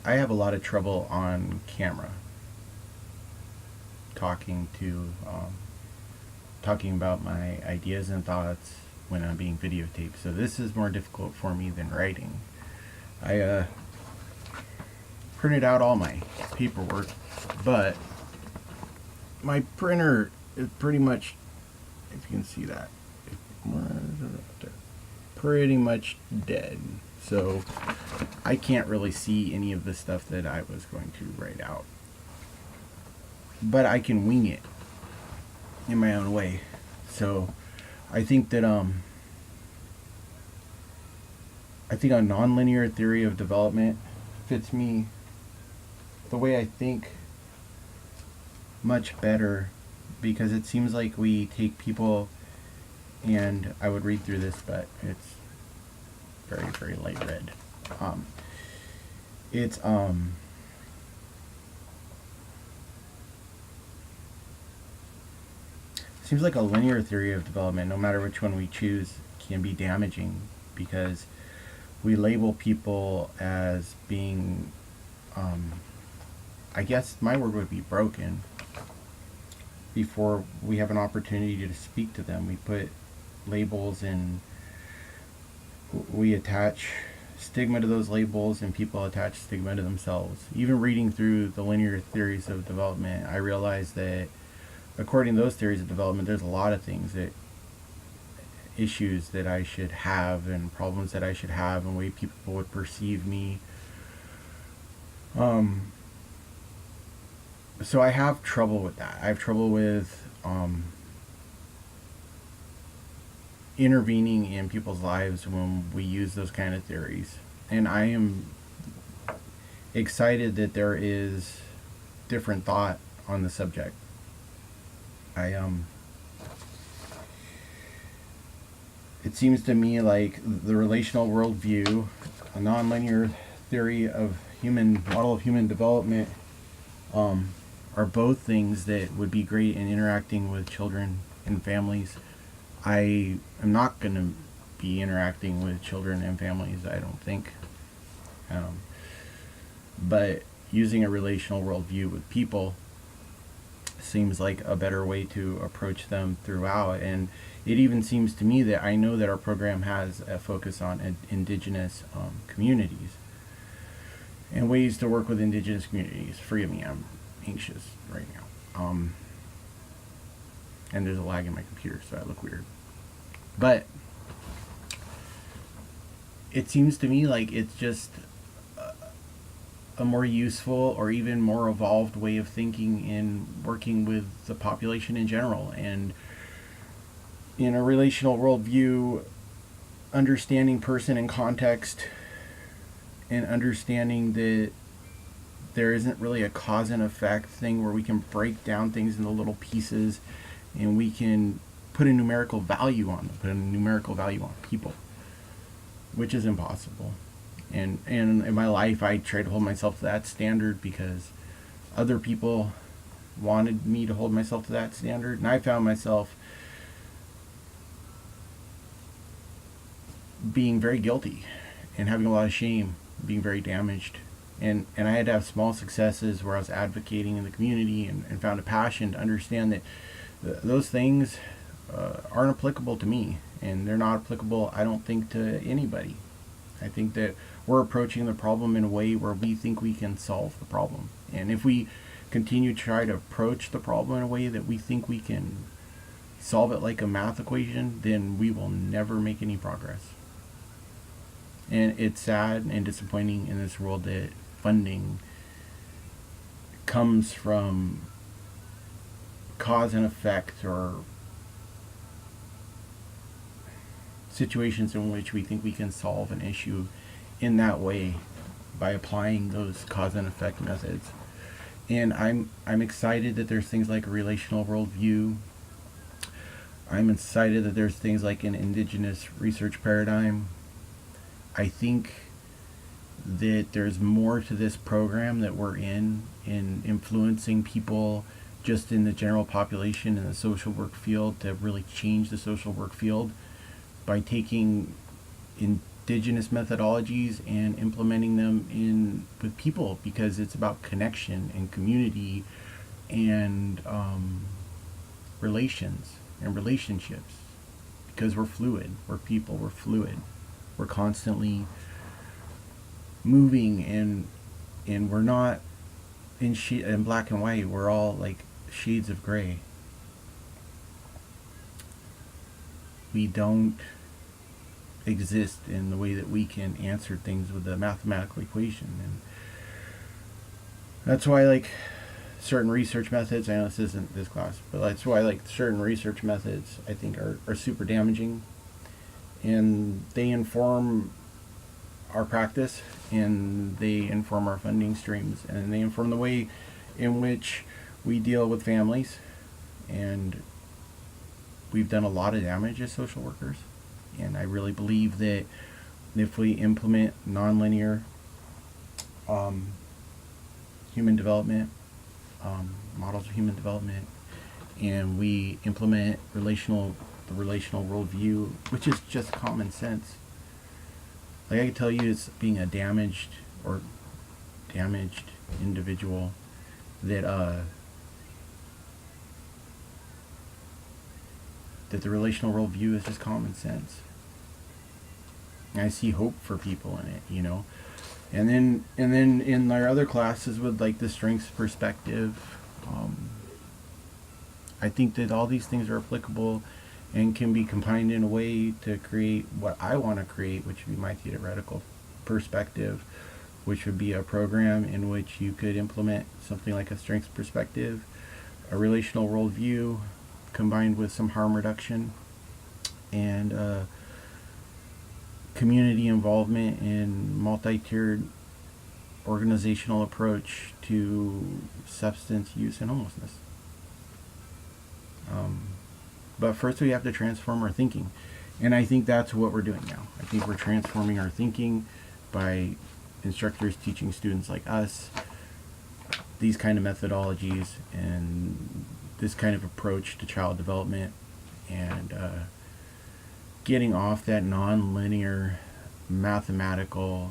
I have a lot of trouble on camera talking to talking about my ideas and thoughts when I'm being videotaped. So this is more difficult for me than writing. I printed out all my paperwork, but my printer is pretty much, if you can see that, pretty much dead. So I can't really see any of the stuff that I was going to write out. But I can wing it in my own way. So I think that I think a nonlinear theory of development fits me, the way I think, much better, because it seems like we take people, and I would read through this, but it's very, very light red. It's seems like a linear theory of development, no matter which one we choose, can be damaging, because we label people as being, I guess my word would be broken, before we have an opportunity to speak to them. We put labels and we attach stigma to those labels, and people attach stigma to themselves. Even reading through the linear theories of development, I realized that according to those theories of development, there's a lot of things, that issues that I should have, and problems that I should have, and way people would perceive me. So I have trouble with that. I have trouble with intervening in people's lives when we use those kind of theories. And I am excited that there is different thought on the subject. It seems to me like the relational worldview, a nonlinear theory of model of human development, are both things that would be great in interacting with children and families. I am not going to be interacting with children and families, I don't think. But using a relational worldview with people seems like a better way to approach them throughout. And it even seems to me that I know that our program has a focus on indigenous communities and ways to work with indigenous communities. Forgive me, I'm anxious right now. And there's a lag in my computer, so I look weird. But it seems to me like it's just a more useful or even more evolved way of thinking in working with the population in general. And in a relational worldview, understanding person and context, and understanding that there isn't really a cause and effect thing where we can break down things into little pieces and we can put a numerical value on them, put a numerical value on people, which is impossible. And in my life, I try to hold myself to that standard because other people wanted me to hold myself to that standard, and I found myself being very guilty and having a lot of shame, being very damaged. And I had to have small successes where I was advocating in the community, and found a passion to understand that those things aren't applicable to me, and they're not applicable, I don't think, to anybody. I think that we're approaching the problem in a way where we think we can solve the problem. And if we continue to try to approach the problem in a way that we think we can solve it like a math equation, then we will never make any progress. And it's sad and disappointing in this world that funding comes from cause and effect, or situations in which we think we can solve an issue in that way by applying those cause and effect methods. And I'm excited that there's things like a relational worldview. I'm excited that there's things like an indigenous research paradigm. I think that there's more to this program that we're in influencing people just in the general population in the social work field, to really change the social work field by taking indigenous methodologies and implementing them in with people, because it's about connection and community and relations and relationships, because we're fluid, we're people, we're fluid, we're constantly moving, and we're not in black and white, we're all like shades of gray. We don't exist in the way that we can answer things with a mathematical equation, and that's why like certain research methods, I know this isn't this class, but that's why like certain research methods I think are super damaging, and they inform our practice, and they inform our funding streams, and they inform the way in which we deal with families. And we've done a lot of damage as social workers, and I really believe that if we implement nonlinear human development, models of human development, and we implement the relational worldview, which is just common sense. Like I can tell you, it's being a damaged individual that the relational worldview is just common sense. And I see hope for people in it, you know. And then in our other classes with like the strengths perspective, I think that all these things are applicable and can be combined in a way to create what I want to create, which would be my theoretical perspective, which would be a program in which you could implement something like a strengths perspective, a relational worldview combined with some harm reduction, and community involvement in multi-tiered organizational approach to substance use and homelessness. But first we have to transform our thinking. And I think that's what we're doing now. I think we're transforming our thinking by instructors teaching students like us these kind of methodologies and this kind of approach to child development, and getting off that non-linear mathematical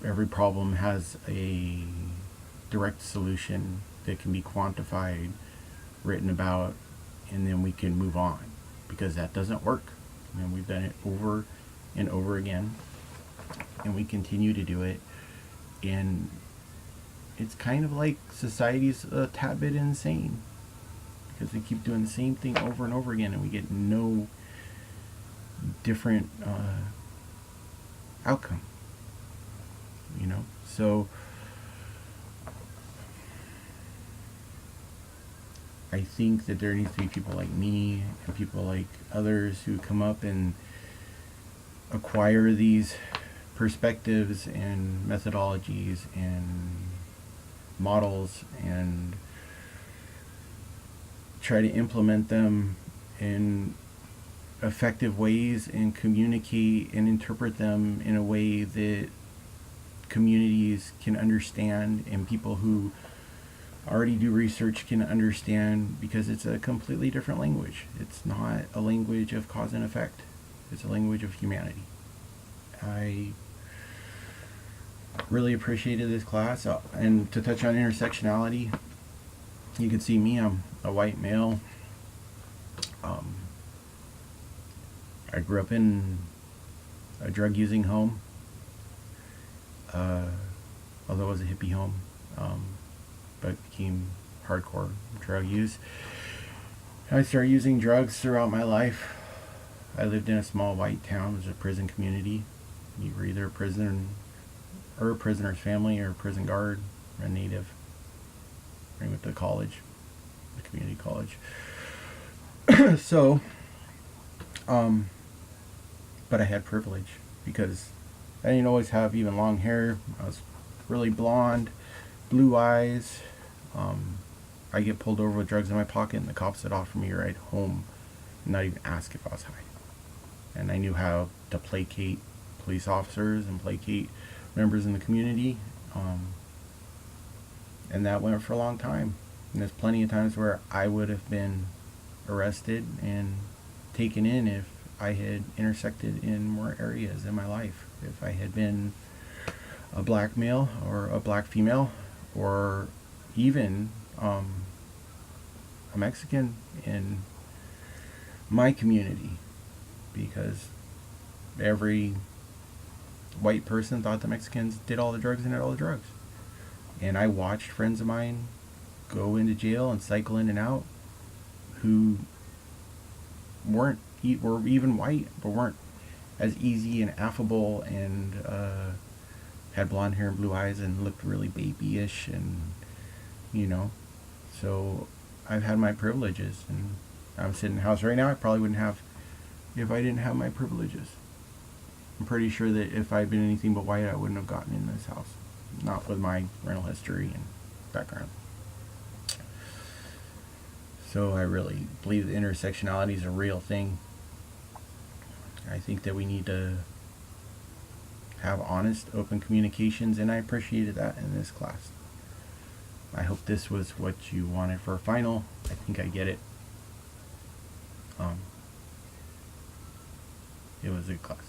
every problem has a direct solution that can be quantified, written about, and then we can move on, because that doesn't work. And we've done it over and over again, and we continue to do it, and it's kind of like society's a tad bit insane, because we keep doing the same thing over and over again, and we get no different outcome, you know. So I think that there needs to be people like me and people like others who come up and acquire these perspectives and methodologies and models and try to implement them in effective ways and communicate and interpret them in a way that communities can understand and people who already do research can understand, because it's a completely different language. It's not a language of cause and effect. It's a language of humanity. I really appreciated this class. And to touch on intersectionality, you can see me, I'm a white male. I grew up in a drug-using home, although it was a hippie home, but became hardcore drug use. I started using drugs throughout my life. I lived in a small white town. It was a prison community. You were either a prisoner or a prisoner's family or a prison guard or a native. I went to college, the community college. So, but I had privilege because I didn't always have even long hair. I was really blonde, blue eyes. I get pulled over with drugs in my pocket, and the cops would offer me a ride home, and not even ask if I was high. And I knew how to placate police officers and placate members in the community, and that went for a long time. And there's plenty of times where I would have been arrested and taken in if I had intersected in more areas in my life. If I had been a black male or a black female, or even a Mexican in my community, because every white person thought the Mexicans did all the drugs and had all the drugs. And I watched friends of mine go into jail and cycle in and out who were even white, but weren't as easy and affable, and had blonde hair and blue eyes and looked really babyish, and you know. So I've had my privileges, and I'm sitting in the house right now. I probably wouldn't have if I didn't have my privileges. I'm pretty sure that if I'd been anything but white, I wouldn't have gotten in this house. Not with my rental history and background. So I really believe that intersectionality is a real thing. I think that we need to have honest, open communications, and I appreciated that in this class. I hope this was what you wanted for a final. I think I get it. It was a good class.